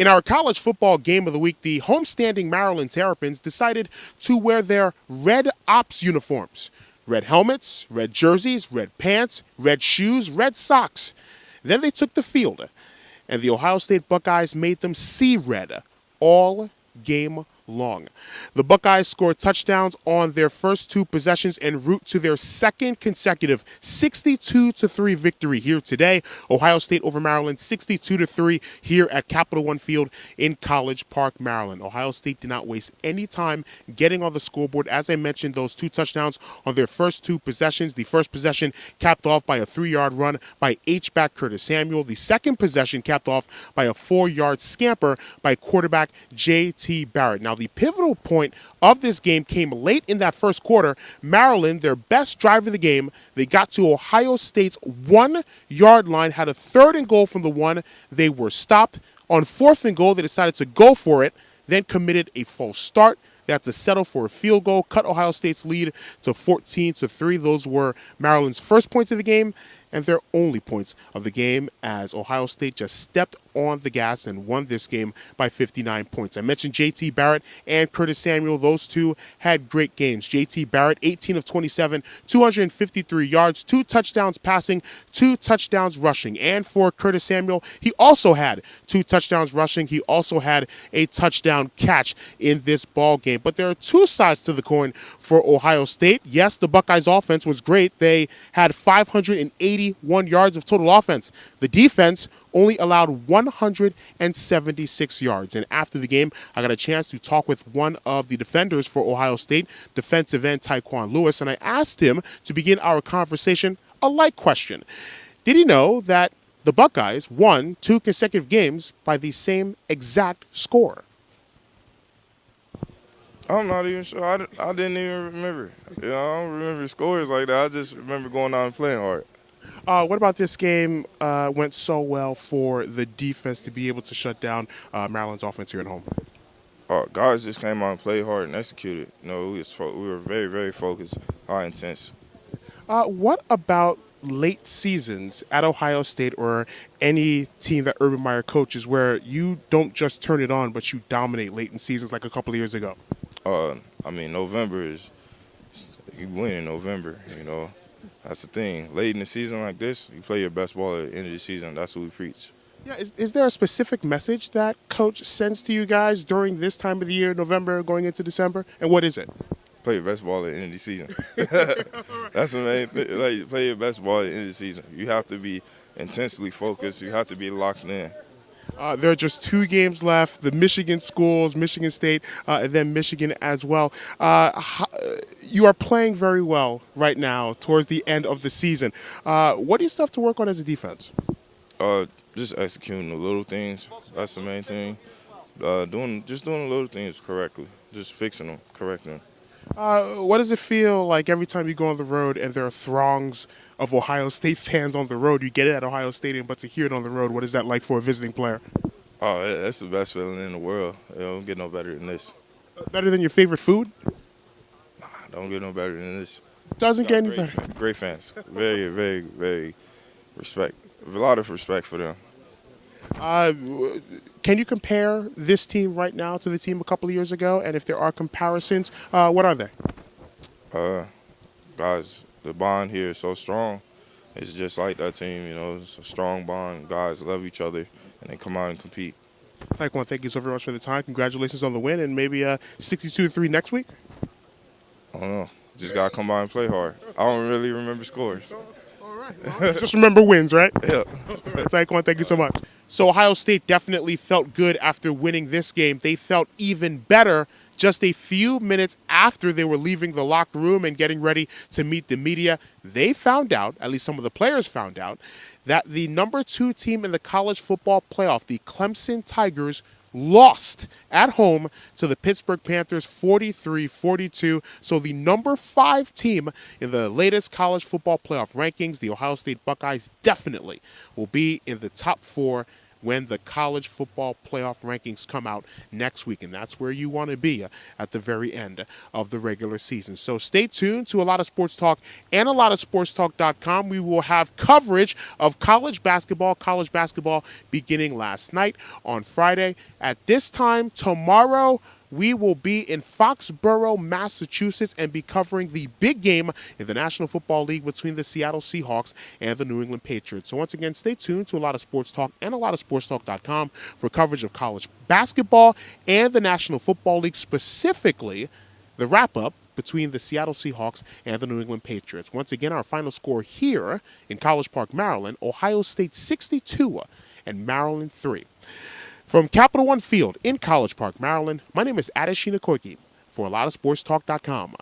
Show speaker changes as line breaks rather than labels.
In our college football game of the week, the homestanding Maryland Terrapins decided to wear their red ops uniforms. Red helmets, red jerseys, red pants, red shoes, red socks. Then they took the field, and the Ohio State Buckeyes made them see red all game long. The Buckeyes scored touchdowns on their first two possessions en route to their second consecutive 62-3 victory here today. Ohio State over Maryland 62-3 here at Capital One Field in College Park, Maryland. Ohio State did not waste any time getting on the scoreboard. As I mentioned, those two touchdowns on their first two possessions. The first possession capped off by a 3-yard run by H-back Curtis Samuel. The second possession capped off by a 4-yard scamper by quarterback J.T. Barrett. Now, the pivotal point of this game came late in that first quarter. Maryland, their best drive of the game, they got to Ohio State's 1-yard line, had a 3rd and goal from the 1. They were stopped. On 4th and goal, they decided to go for it, then committed a false start. They had to settle for a field goal, cut Ohio State's lead to 14-3. Those were Maryland's first points of the game and their only points of the game, as Ohio State just stepped on the gas and won this game by 59 points. I mentioned J.T. Barrett and Curtis Samuel. Those two had great games. J.T. Barrett, 18 of 27, 253 yards, 2 touchdowns passing, 2 touchdowns rushing. And for Curtis Samuel, he also had 2 touchdowns rushing. He also had a touchdown catch in this ball game. But there are two sides to the coin for Ohio State. Yes, the Buckeyes offense was great. They had 581 yards of total offense. The defense only allowed 176 yards. And after the game, I got a chance to talk with one of the defenders for Ohio State, defensive end Tyquan Lewis, and I asked him to begin our conversation a light question. Did he know that the Buckeyes won 2 consecutive games by the same exact score?
I'm not even sure. I didn't even remember. I don't remember scores like that. I just remember going out and playing hard.
What about this game went so well for the defense to be able to shut down Maryland's offense here at home?
Guys just came out and played hard and executed. We were very, very focused, high intense.
What about late seasons at Ohio State or any team that Urban Meyer coaches where you don't just turn it on, but you dominate late in seasons like a couple of years ago?
November you win in November, That's the thing. Late in the season like this, you play your best ball at the end of the season. That's what we preach.
Yeah, is there a specific message that Coach sends to you guys during this time of the year, November, going into December? And what is it?
Play your best ball at the end of the season. That's the main thing. Like, play your best ball at the end of the season. You have to be intensely focused. You have to be locked in.
There are just 2 games left, the Michigan schools, Michigan State, and then Michigan as well. You are playing very well right now towards the end of the season. What do you still have to work on as a defense?
Just executing the little things. That's the main thing. Doing the little things correctly. Just fixing them, correcting them.
What does it feel like every time you go on the road and there are throngs of Ohio State fans on the road? You get it at Ohio Stadium, but to hear it on the road, what is that like for a visiting player?
That's the best feeling in the world. Don't get no better than this.
Better than your favorite food?
Don't get no better than this.
Doesn't get any better.
Great fans. Very, very, very respect. A lot of respect for them.
Can you compare this team right now to the team a couple of years ago? And if there are comparisons, what are they?
Guys, the bond here is so strong. It's just like that team, It's a strong bond. Guys love each other, and they come out and compete.
Tyquan, thank you so very much for the time. Congratulations on the win, and maybe 62-3 next week?
I don't know. Just got to come out and play hard. I don't really remember scores.
All right. Well, just remember wins, right?
Yeah.
Tyquan, thank you so much. So Ohio State definitely felt good after winning this game. They felt even better just a few minutes after they were leaving the locker room and getting ready to meet the media. They found out, at least some of the players found out, that the number 2 team in the college football playoff, the Clemson Tigers, lost at home to the Pittsburgh Panthers 43-42. So the number 5 team in the latest college football playoff rankings, the Ohio State Buckeyes, definitely will be in the top 4 when the college football playoff rankings come out next week. And that's where you want to be at the very end of the regular season. So stay tuned to A Lot of Sports Talk and a lot of sportstalk.com. We will have coverage of college basketball beginning last night on Friday. At this time tomorrow, we will be in Foxborough, Massachusetts, and be covering the big game in the National Football League between the Seattle Seahawks and the New England Patriots. So once again, stay tuned to A Lot of Sports Talk and a lot of sportstalk.com for coverage of college basketball and the National Football League, specifically the wrap-up between the Seattle Seahawks and the New England Patriots. Once again, our final score here in College Park, Maryland, Ohio State 62 and Maryland 3. From Capital One Field in College Park, Maryland, my name is Adesina Koiki for a lot of sportstalk.com.